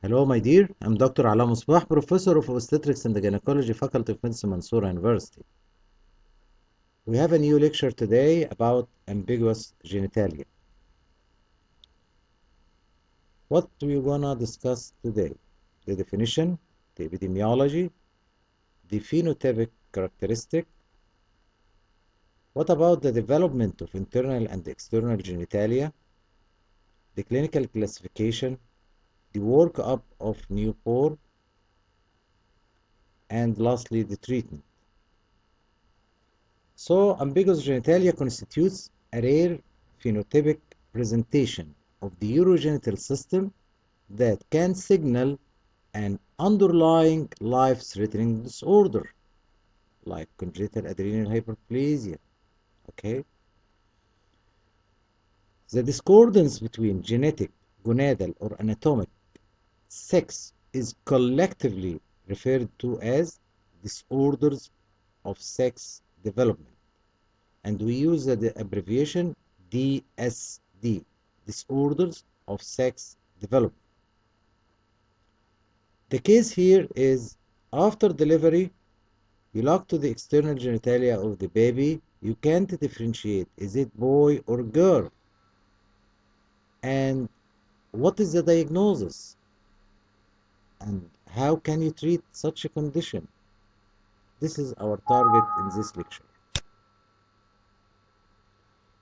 Hello, my dear. I'm Dr. Alaa Mosbah, Professor of Obstetrics and Gynecology, Faculty of Medicine, Mansoura University. We have a new lecture today about ambiguous genitalia. What we're gonna discuss today? The definition, the epidemiology, the phenotypic characteristic. What about the development of internal and external genitalia, the clinical classification, the workup of newborn, and lastly, the treatment. So, ambiguous genitalia constitutes a rare phenotypic presentation of the urogenital system that can signal an underlying life-threatening disorder like congenital adrenal hyperplasia. Okay? The discordance between genetic, gonadal, or anatomic sex is collectively referred to as disorders of sex development, and we use the abbreviation DSD, disorders of sex development. The case here is after delivery, you look to the external genitalia of the baby, you can't differentiate is it boy or girl, and what is the diagnosis, and how can you treat such a condition? This is our target in this lecture.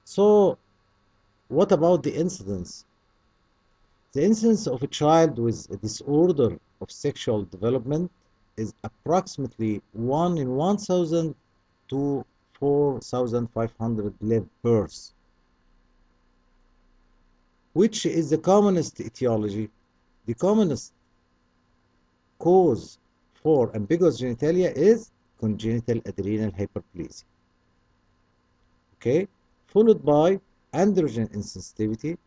So, what about the incidence? The incidence of a child with a disorder of sexual development is approximately 1 in 1,000 to 4,500 live births. Which is the commonest etiology? The commonest cause for ambiguous genitalia is congenital adrenal hyperplasia. Okay, followed by androgen insensitivity,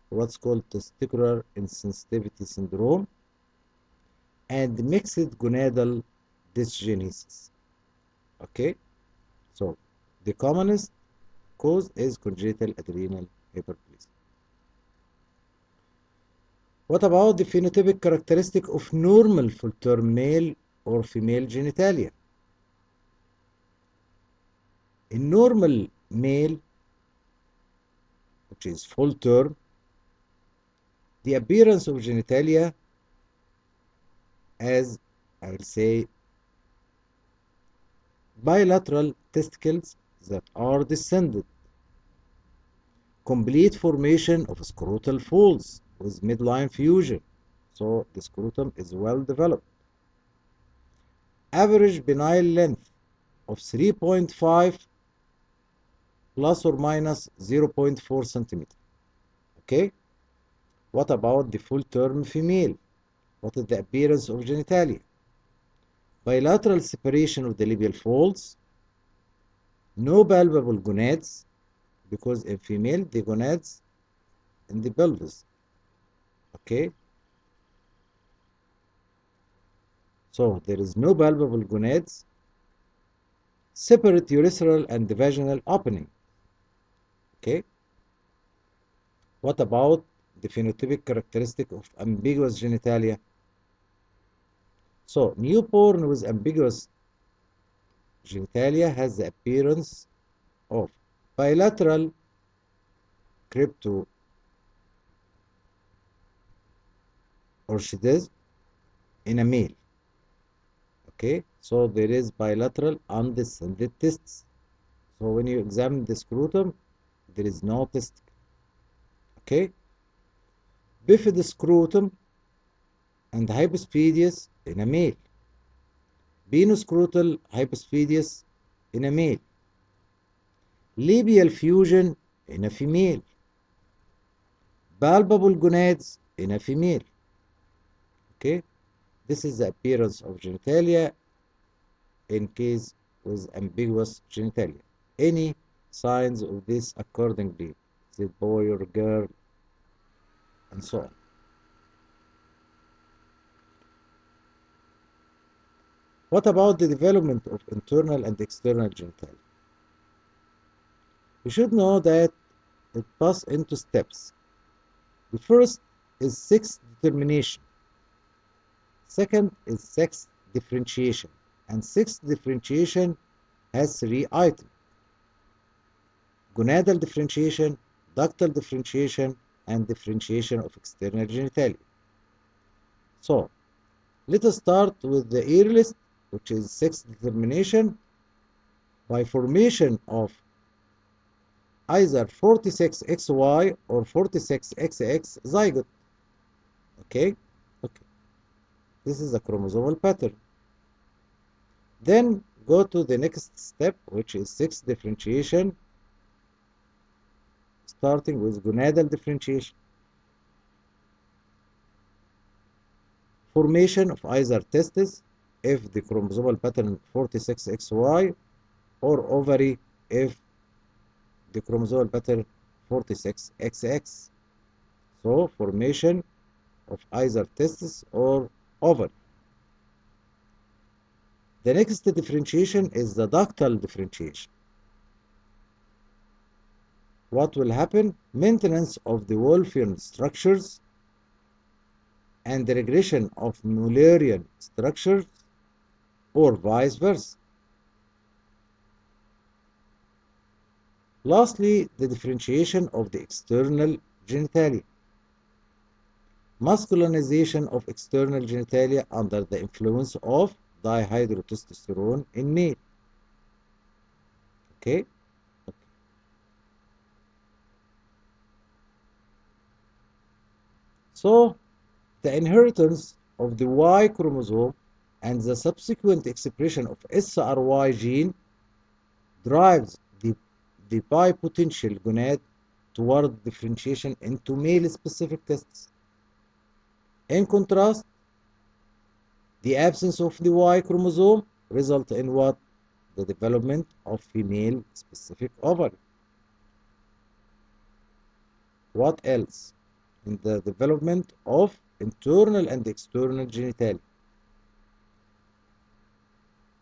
what's called testicular insensitivity syndrome, and mixed gonadal dysgenesis. Okay, so the commonest cause is congenital adrenal hyperplasia. What about the phenotypic characteristic of normal full-term male or female genitalia? In normal male, which is full-term, the appearance of genitalia as, I will say, bilateral testicles that are descended, complete formation of scrotal folds with midline fusion, so the scrotum is well developed, average benign length of 3.5 plus or minus 0.4 centimeter. Okay, what about the full-term female? What is the appearance of genitalia? Bilateral separation of the labial folds, no palpable gonads, because in female the gonads in the pelvis. Okay, so there is no palpable gonads, separate urethral and vaginal opening. Okay, what about the phenotypic characteristic of ambiguous genitalia? So newborn with ambiguous genitalia has the appearance of bilateral cryptorchidism in a male. Okay, so there is bilateral undescended tests. So when you examine the scrotum, there is no testicle. Okay, bifid scrotum and hypospadias in a male, penoscrotal hypospadias in a male, labial fusion in a female, palpable gonads in a female. Okay, this is the appearance of genitalia in case with ambiguous genitalia. Any signs of this accordingly, is it boy or girl, and so on. What about the development of internal and external genitalia? We should know that it passes into steps. The first is sex determination. Second is sex differentiation. And sex differentiation has three items: gonadal differentiation, ductal differentiation, and differentiation of external genitalia. So, let us start with the earliest, which is sex determination by formation of either 46XY or 46XX zygote. Okay? Okay. This is a chromosomal pattern. Then go to the next step, which is sex differentiation, starting with gonadal differentiation. Formation of either testes if the chromosomal pattern 46XY or ovary if the chromosomal pattern 46XX. So formation of either testes or ovary. The next differentiation is the ductal differentiation. What will happen? Maintenance of the Wolffian structures and the regression of Mullerian structures, or vice versa. Lastly, the differentiation of the external genitalia. Masculinization of external genitalia under the influence of dihydrotestosterone in male. Okay? So, the inheritance of the Y chromosome and the subsequent expression of SRY gene drives the bipotential gonad toward differentiation into male-specific testes. In contrast, the absence of the Y chromosome results in what? The development of female-specific ovary. What else? In the development of internal and external genitalia.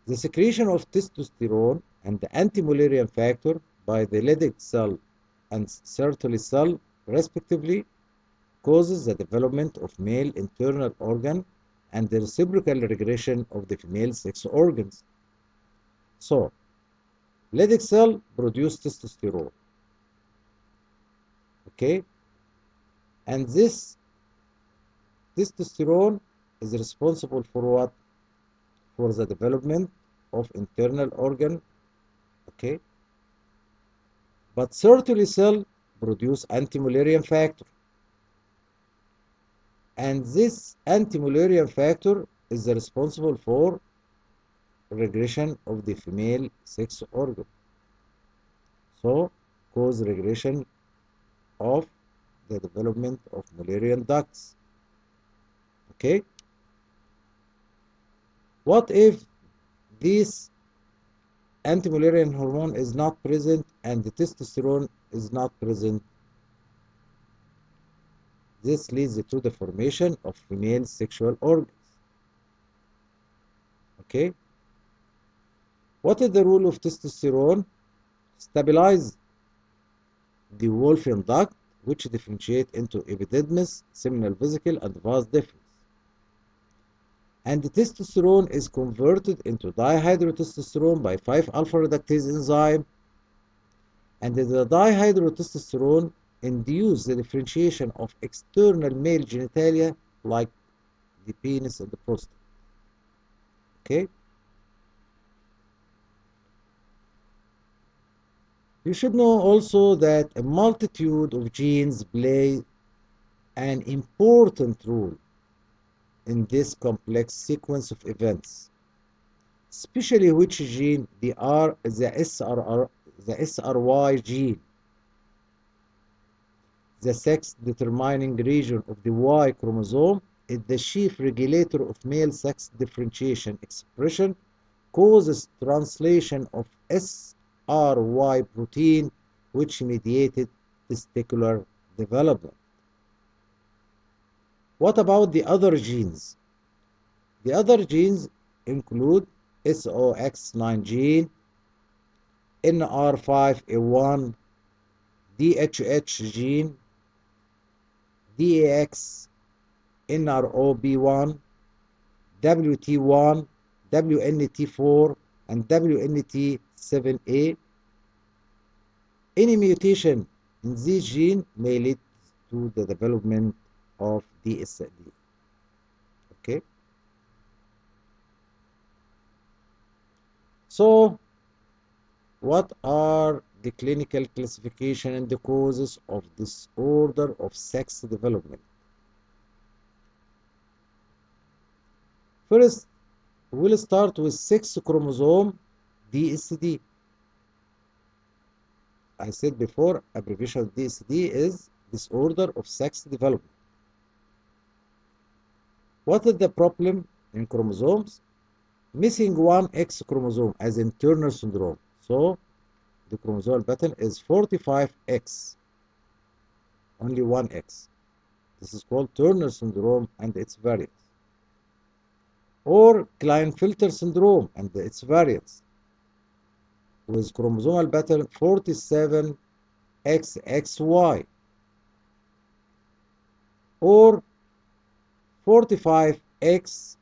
The secretion of testosterone and the anti-Mullerian factor by the Leydig cell and Sertoli cell, respectively, causes the development of male internal organ and the reciprocal regression of the female sex organs. So, Leydig cell produces testosterone. Okay? And this testosterone is responsible for what? For the development of internal organ. Okay? But Sertoli cell produce anti-Mullerian factor. And this anti-Mullerian factor is responsible for regression of the female sex organ. So, cause regression of the development of Mullerian ducts. Okay? What if this anti-Mullerian hormone is not present and the testosterone is not present? This leads to the formation of female sexual organs. Okay? What is the role of testosterone? Stabilize the Wolffian duct, which differentiate into epididymis, seminal vesicle, and vas deferens. And the testosterone is converted into dihydrotestosterone by 5-alpha reductase enzyme. And the dihydrotestosterone induces the differentiation of external male genitalia like the penis and the prostate. Okay? You should know also that a multitude of genes play an important role in this complex sequence of events, especially which gene? The SRY gene, the sex determining region of the Y chromosome, is the chief regulator of male sex differentiation expression, causes translation of SRY protein, which mediated testicular development. What about the other genes? The other genes include SOX9 gene, NR5A1, DHH gene, DAX, NROB1, WT1, WNT4, and WNT7A. Any mutation in this gene may lead to the development of DSD. Okay? So, what are the clinical classification and the causes of disorder of sex development? First, we'll start with 6 chromosome DSD. I said before, abbreviation of DSD is disorder of sex development. What is the problem in chromosomes? Missing one X chromosome, as in Turner syndrome. So, the chromosomal pattern is 45X, only one X. This is called Turner syndrome and its variants. Or Klinefelter syndrome and its variants, with chromosomal pattern 47XXY, or 45X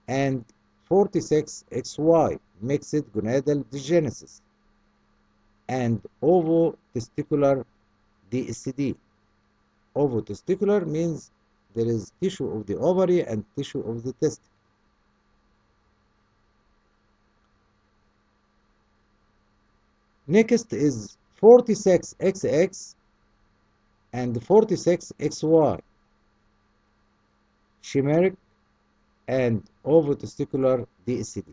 and 46XY, mixed gonadal degenesis, and ovotesticular DSD. Ovotesticular means there is tissue of the ovary and tissue of the testicle. Next is 46XX and 46XY, chimeric and ovotesticular DSD.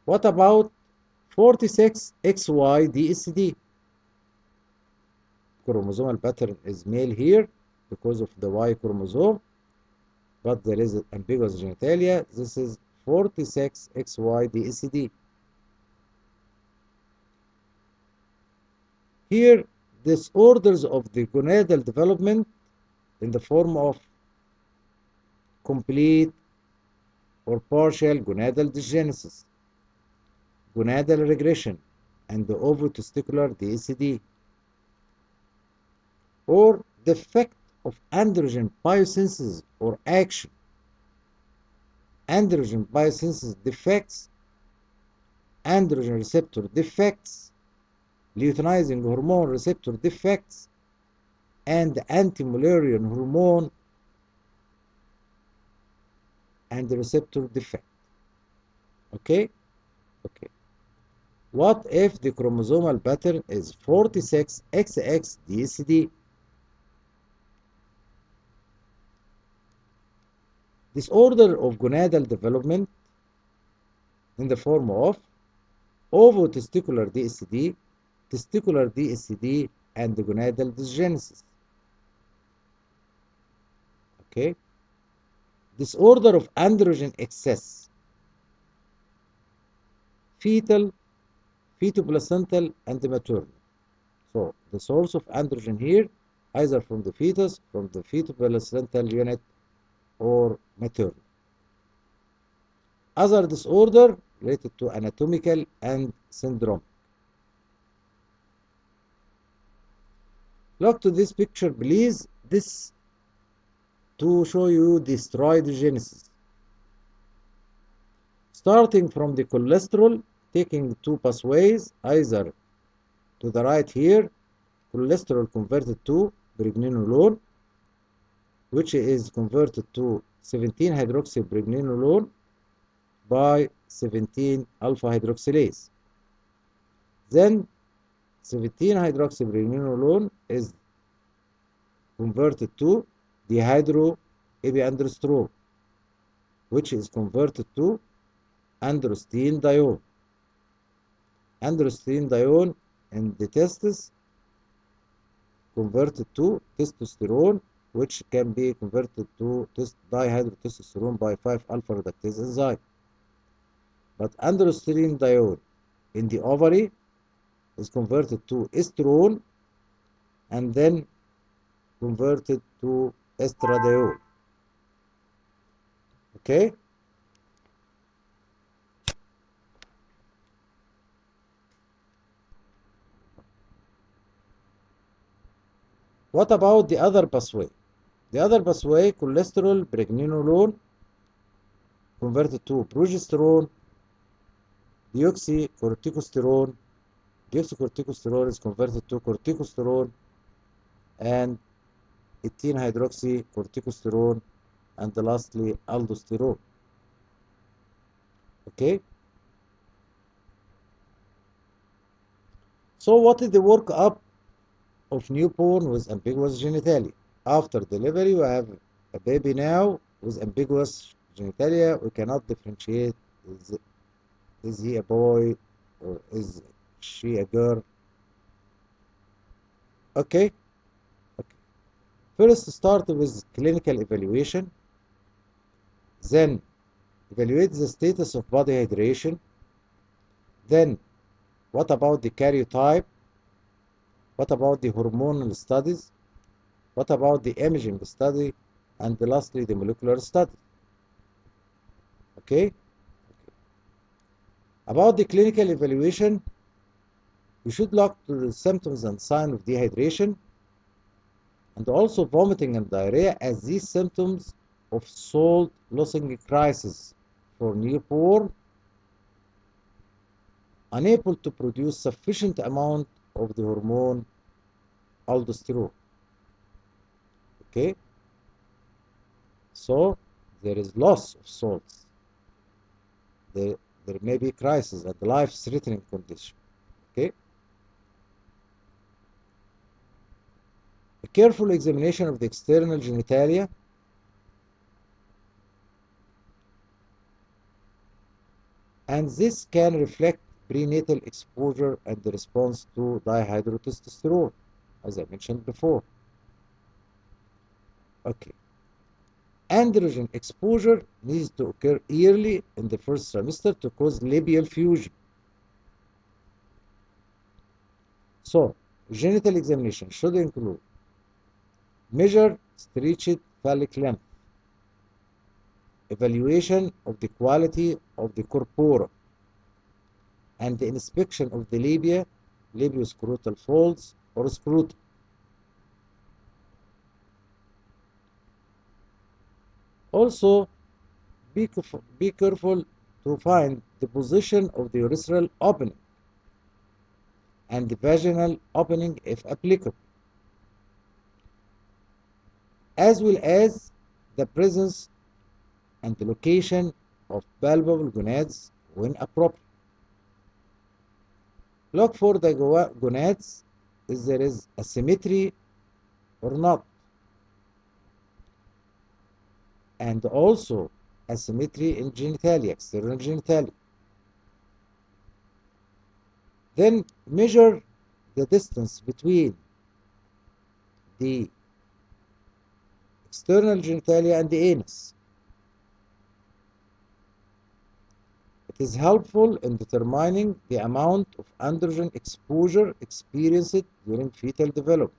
What about 46XY DSD? Chromosomal pattern is male here because of the Y chromosome, but there is ambiguous genitalia. This is 46XY DSD. Here, disorders of the gonadal development in the form of complete or partial gonadal dysgenesis, gonadal regression, and the ovotesticular DSD, or defect of androgen biosynthesis or action, androgen biosynthesis defects, androgen receptor defects, luteinizing hormone receptor defects, and anti-Mullerian hormone and the receptor defect. Okay? Okay. What if the chromosomal pattern is 46XX DSD? Disorder of gonadal development in the form of ovotesticular DSD, testicular DSD, and the gonadal dysgenesis. Okay? Disorder of androgen excess, fetal, fetoplacental, and maternal. So the source of androgen here, either from the fetus, from the fetoplacental unit, or maternal. Other disorder related to anatomical and syndrome. Look to this picture, please. This to show you the steroidogenesis. Starting from the cholesterol, taking two pathways, either to the right here, cholesterol converted to pregnenolone, which is converted to 17-hydroxypregnenolone by 17-alpha-hydroxylase. Then 17-hydroxypregnenolone is converted to dehydroepiandrosterone, which is converted to androstenedione. Androstenedione in the testes converted to testosterone, which can be converted to dihydrotestosterone by 5-alpha reductase enzyme. But androstenedione in the ovary is converted to estrone and then converted to estradiol. Okay? What about the other pathway? The other pathway, cholesterol, pregnenolone, converted to progesterone, deoxycorticosterone. Deoxycorticosterone is converted to corticosterone, and 18-hydroxycorticosterone, and lastly aldosterone. Okay? So what is the workup of newborn with ambiguous genitalia? After delivery, we have a baby now with ambiguous genitalia. We cannot differentiate, is he a boy or is she a girl? Okay? Okay. First, start with clinical evaluation. Then, evaluate the status of body hydration. Then, what about the karyotype? What about the hormonal studies? What about the imaging study? And lastly, the molecular study. Okay? About the clinical evaluation, we should look to the symptoms and signs of dehydration and also vomiting and diarrhea, as these symptoms of salt losing crisis for newborn unable to produce sufficient amount of the hormone aldosterone. Okay? So there is loss of salts. There may be crisis and life-threatening condition. Okay? A careful examination of the external genitalia and this can reflect prenatal exposure and the response to dihydrotestosterone, as I mentioned before. Okay. Androgen exposure needs to occur early in the first trimester to cause labial fusion. So, genital examination should include measure stretched phallic length, evaluation of the quality of the corpora, and the inspection of the labia, labioscrotal folds, or scrotum. Also, be careful to find the position of the urethral opening and the vaginal opening if applicable, as well as the presence and the location of palpable gonads when appropriate. Look for the gonads if there is asymmetry or not, and also asymmetry in genitalia, external genitalia. Then measure the distance between the external genitalia and the anus. It is helpful in determining the amount of androgen exposure experienced during fetal development.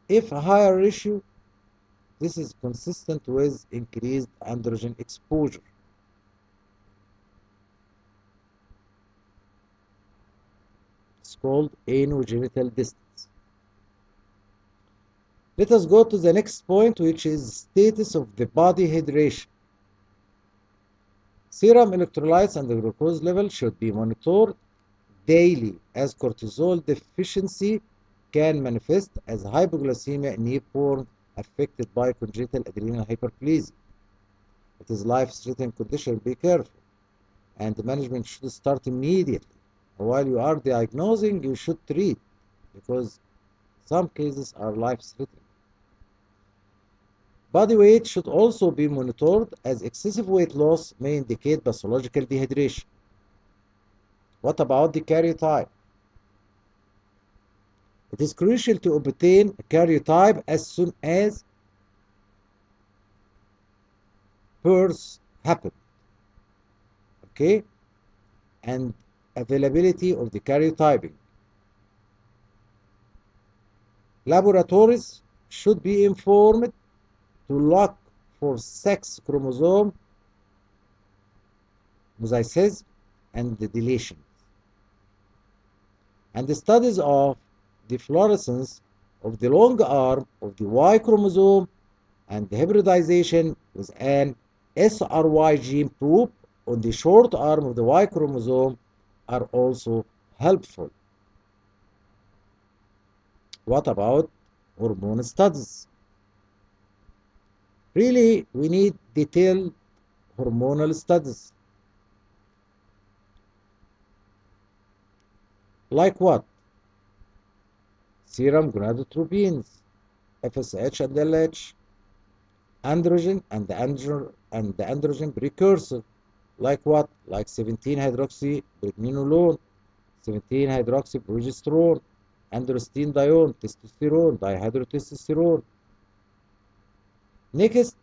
If a higher ratio, this is consistent with increased androgen exposure. It's called anogenital distance. Let us go to the next point, which is status of the body hydration. Serum electrolytes and the glucose level should be monitored daily, as cortisol deficiency can manifest as hypoglycemia in newborn affected by congenital adrenal hyperplasia. It is life-threatening condition. Be careful, and the management should start immediately. While you are diagnosing, you should treat, because some cases are life-threatening. Body weight should also be monitored, as excessive weight loss may indicate pathological dehydration. What about the karyotype? It is crucial to obtain a karyotype as soon as birth happened. Okay? And availability of the karyotyping. Laboratories should be informed to look for sex chromosome mosaicism and the deletion. And the studies of the fluorescence of the long arm of the Y chromosome and the hybridization with an SRY gene probe on the short arm of the Y chromosome are also helpful. What about hormone studies? Really, we need detailed hormonal studies. Like what? Serum gonadotropins, FSH and LH, androgen and the androgen precursor. Like what? Like 17-hydroxypregnenolone, 17-hydroxyprogesterone, androstenedione, testosterone, dihydrotestosterone. Next,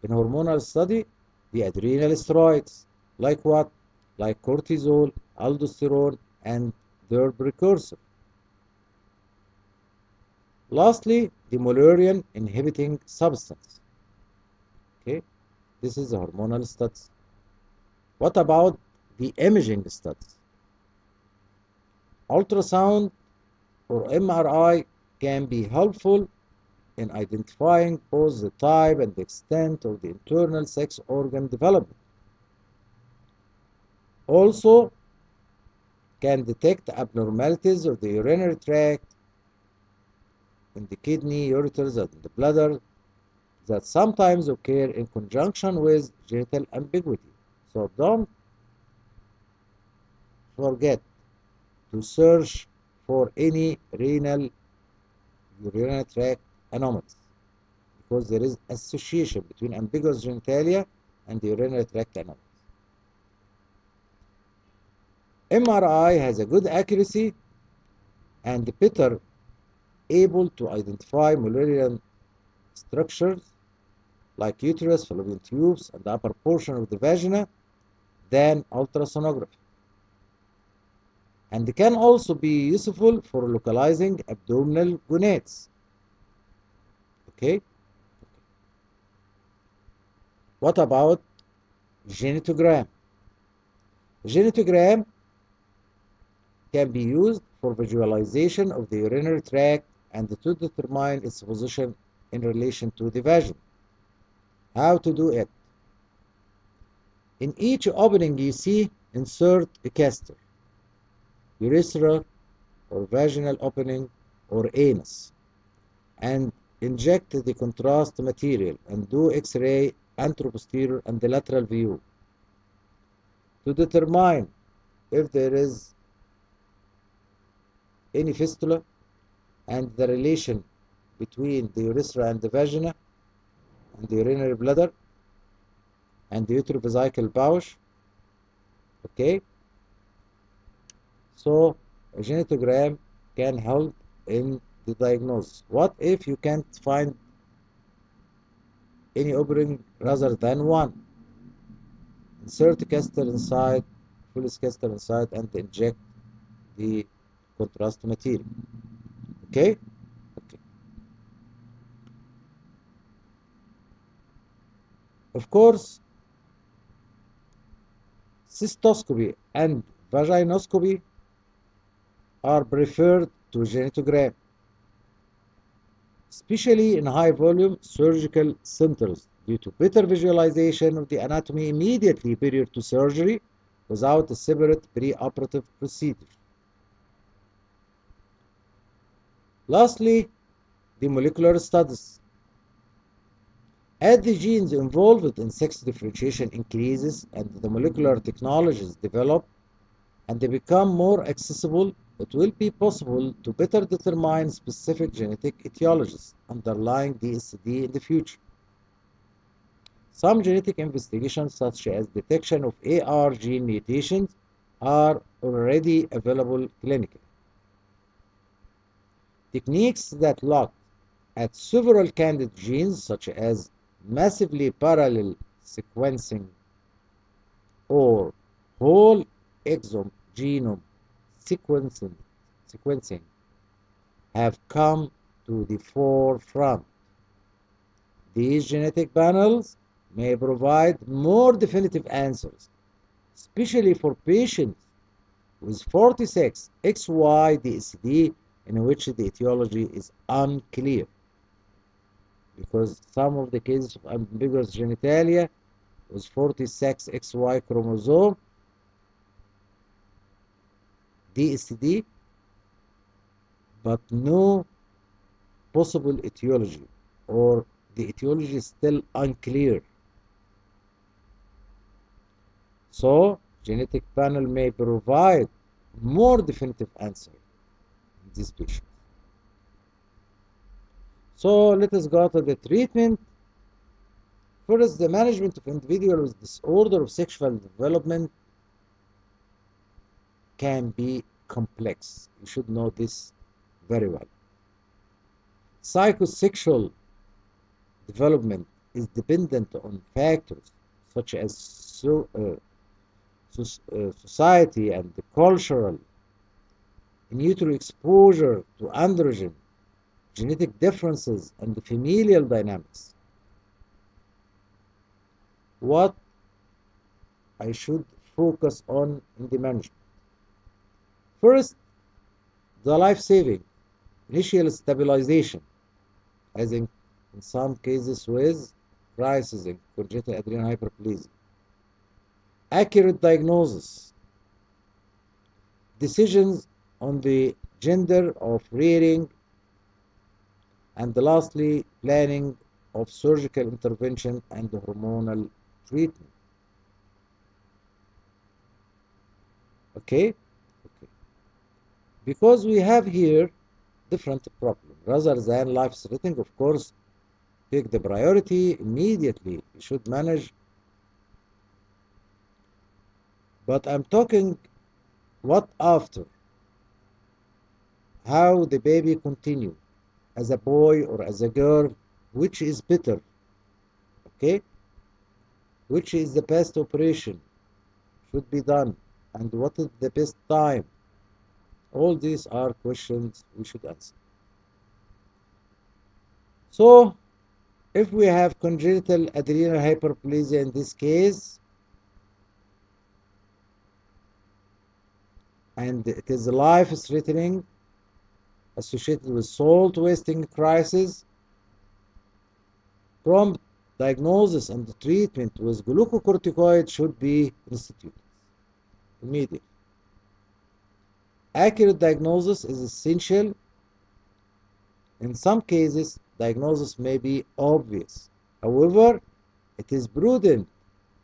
in hormonal study, the adrenal steroids. Like what? Like cortisol, aldosterone, and their precursor. Lastly, the Mullerian inhibiting substance. Okay, this is the hormonal studies. What about the imaging studies? Ultrasound or MRI can be helpful in identifying both the type and the extent of the internal sex organ development. Also, can detect abnormalities of the urinary tract in the kidney, ureters, and the bladder that sometimes occur in conjunction with genital ambiguity. So don't forget to search for any renal urinary tract anomalies because there is association between ambiguous genitalia and the urinary tract anomalies. MRI has a good accuracy and better able to identify Mullerian structures like uterus, fallopian tubes, and the upper portion of the vagina than ultrasonography. And can also be useful for localizing abdominal gonads. Okay? What about genitogram? Genitogram can be used for visualization of the urinary tract and to determine its position in relation to the vagina. How to do it? In each opening you see, insert a caster, urethral or vaginal opening or anus, and inject the contrast material and do X-ray anteroposterior and the lateral view to determine if there is any fistula and the relation between the urethra and the vagina and the urinary bladder and the uterovesical pouch. Okay, so a genitogram can help in the diagnosis. What if you can't find any opening rather than one? Insert a caster inside, full caster inside, and inject the contrast material. Okay? Okay. Of course, cystoscopy and vaginoscopy are preferred to genitogram, especially in high volume surgical centers due to better visualization of the anatomy immediately prior to surgery without a separate preoperative procedure. Lastly, the molecular studies. As the genes involved in sex differentiation increases and the molecular technologies develop and they become more accessible, it will be possible to better determine specific genetic etiologies underlying DSD in the future. Some genetic investigations, such as detection of AR gene mutations, are already available clinically. Techniques that look at several candidate genes, such as massively parallel sequencing or whole exome genome sequencing, have come to the forefront. These genetic panels may provide more definitive answers, especially for patients with 46 XY DSD in which the etiology is unclear, because some of the cases of ambiguous genitalia with 46 XY chromosome DSD, but no possible etiology, or the etiology is still unclear. So, genetic panel may provide more definitive answer in these patients. So, let us go to the treatment. First, the management of individuals with disorder of sexual development can be complex. You should know this very well. Psychosexual development is dependent on factors such as society and the cultural, in utero exposure to androgen, genetic differences, and the familial dynamics. What I should focus on in the management. First, the life-saving, initial stabilization, as in some cases with crisis in congenital adrenal hyperplasia. Accurate diagnosis, decisions on the gender of rearing, and lastly, planning of surgical intervention and hormonal treatment. Okay? Because we have here different problems. Rather than life-threatening, of course, take the priority immediately. You should manage. But I'm talking what after? How the baby continue? As a boy or as a girl? Which is better? Okay? Which is the best operation should be done? And what is the best time? All these are questions we should answer. So, if we have congenital adrenal hyperplasia in this case, and it is life-threatening, associated with salt-wasting crisis, prompt diagnosis and treatment with glucocorticoid should be instituted immediately. Accurate diagnosis is essential. In some cases, diagnosis may be obvious. However, it is prudent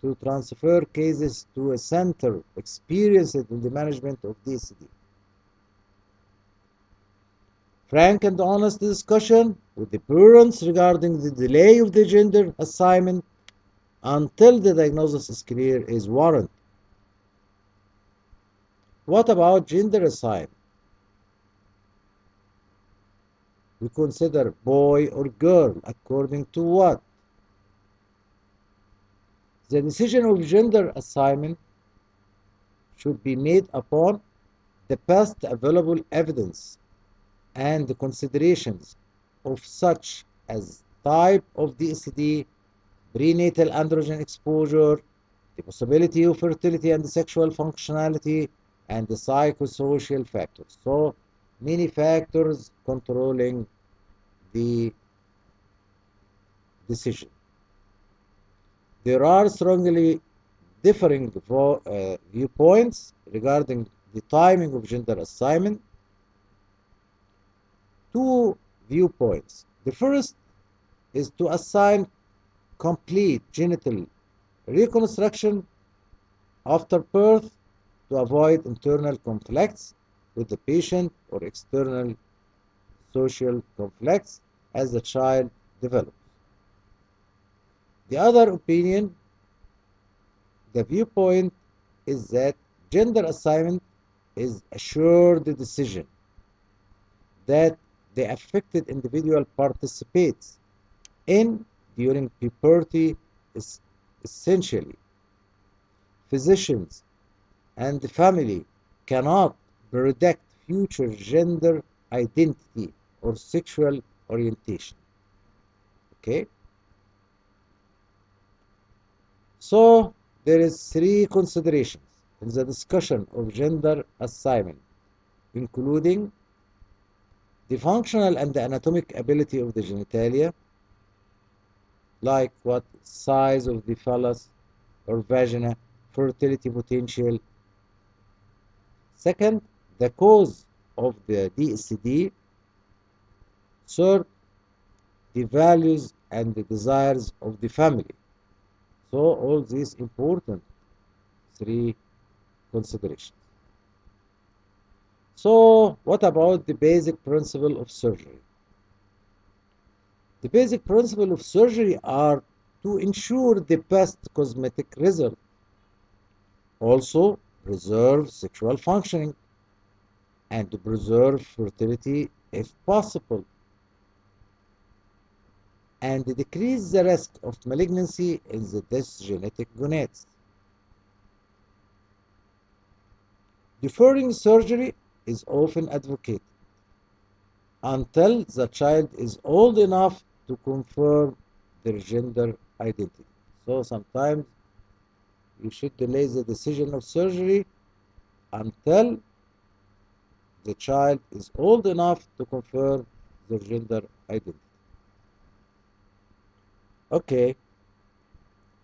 to transfer cases to a center experienced in the management of DSD. Frank and honest discussion with the parents regarding the delay of the gender assignment until the diagnosis is clear is warranted. What about gender assignment? We consider boy or girl according to what? The decision of gender assignment should be made upon the best available evidence and the considerations of such as type of DSD, prenatal androgen exposure, the possibility of fertility and sexual functionality, and the psychosocial factors. So many factors controlling the decision. There are strongly differing viewpoints regarding the timing of gender assignment. Two viewpoints. The first is to assign complete genital reconstruction after birth to avoid internal conflicts with the patient or external social conflicts as the child develops. The other opinion, the viewpoint, is that gender assignment is a assured decision that the affected individual participates in during puberty. Is essentially physicians and the family cannot predict future gender identity or sexual orientation. Okay? So there is three considerations in the discussion of gender assignment, including The functional and the anatomic ability of the genitalia, like what size of the phallus or vagina, fertility potential. Second, the cause of the DSD. Third, the values and the desires of the family. So all these important three considerations. So what about the basic principle of surgery? The basic principle of surgery are to ensure the best cosmetic result. Also, preserve sexual functioning and to preserve fertility if possible, and decrease the risk of malignancy in the dysgenetic gonads. Deferring surgery is often advocated until the child is old enough to confirm their gender identity. So sometimes you should delay the decision of surgery until the child is old enough to confirm their gender identity. Okay,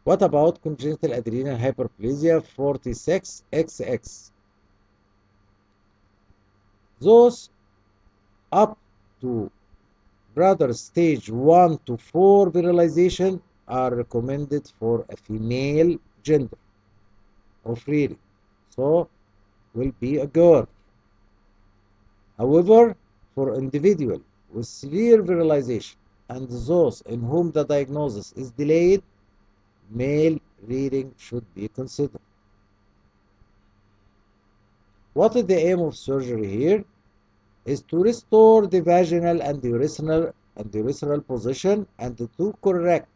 what about congenital adrenal hyperplasia 46XX? Those up to brother stage 1 to 4 virilization are recommended for a female gender of rearing. So will be a girl. However, for individual with severe virilization and those in whom the diagnosis is delayed, male reading should be considered. What is the aim of surgery here? Is to restore the vaginal and the urethral position and to correct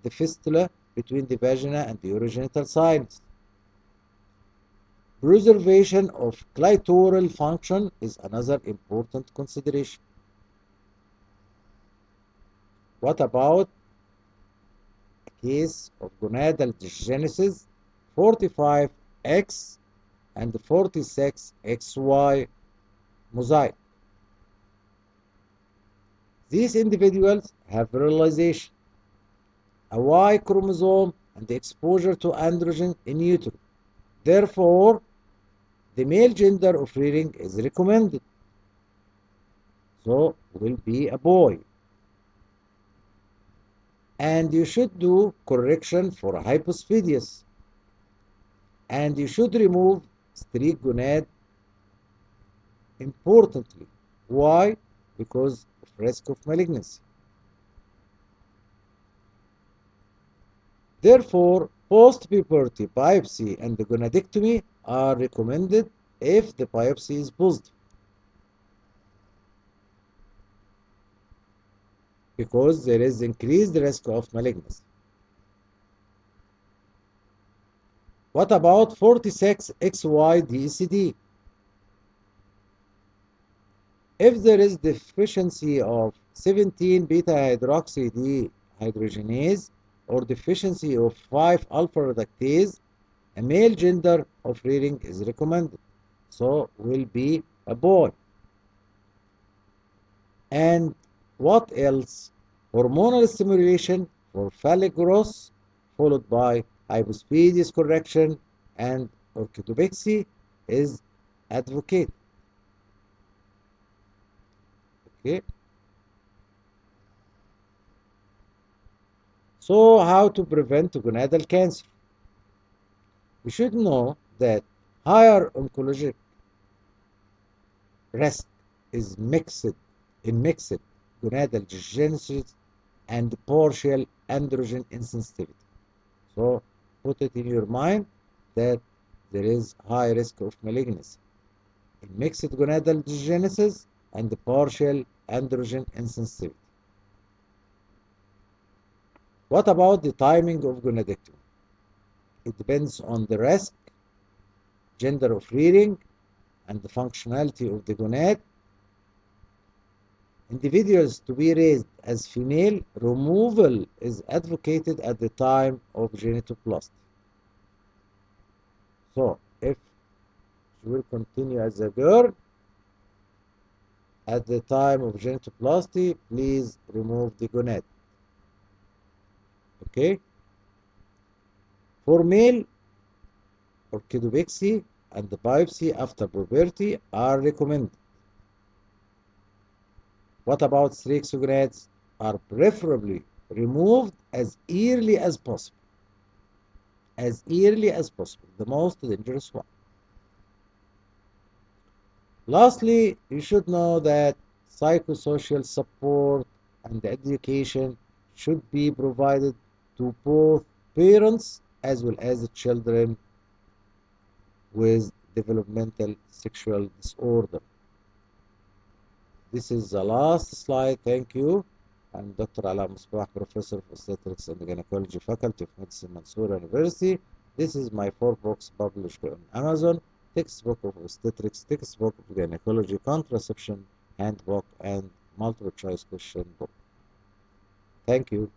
the fistula between the vagina and the urogenital sinus. Preservation of clitoral function is another important consideration. What about a case of gonadal dysgenesis 45X and 46XY mosaic? These individuals have virilization, a Y chromosome, and the exposure to androgen in utero. Therefore, the male gender of rearing is recommended. So, will be a boy. And you should do correction for hypospadias. And you should remove streak gonad importantly. Why? Because of risk of malignancy. Therefore, post-puberty biopsy and the gonadectomy are recommended if the biopsy is positive, because there is increased risk of malignancy. What about 46 XY DSD? If there is deficiency of 17 beta hydroxy dehydrogenase or deficiency of 5 alpha reductase, a male gender of rearing is recommended. So will be a boy. And what else? Hormonal stimulation for phallic growth, followed by hypospadias correction and orchidopexy is advocated. Okay. So how to prevent gonadal cancer? We should know that higher oncologic risk is mixed gonadal dysgenesis and partial androgen insensitivity. So put it in your mind that there is high risk of malignancy in mixed gonadal dysgenesis and partial androgen insensitivity. What about the timing of gonadectomy? It depends on the risk, gender of rearing, and the functionality of the gonad. Individuals to be raised as female, removal is advocated at the time of genitoplasty. So if she will continue as a girl, At the time of genitoplasty, please remove the gonad. Okay? For male, orchidopexy and biopsy after puberty are recommended. What about strixogonads? Are preferably removed as early as possible. As early as possible, the most dangerous one. Lastly, you should know that psychosocial support and education should be provided to both parents as well as the children with developmental sexual disorder. This is the last slide. Thank you. I'm Dr. Alaa Mosbah, Professor of Obstetrics and Gynecology, Faculty of Medicine, Mansoura University. This is my 4 books published on Amazon: Textbook of Obstetrics, Textbook of Gynecology, Contraception Handbook, and Multiple Choice Question Book. Thank you.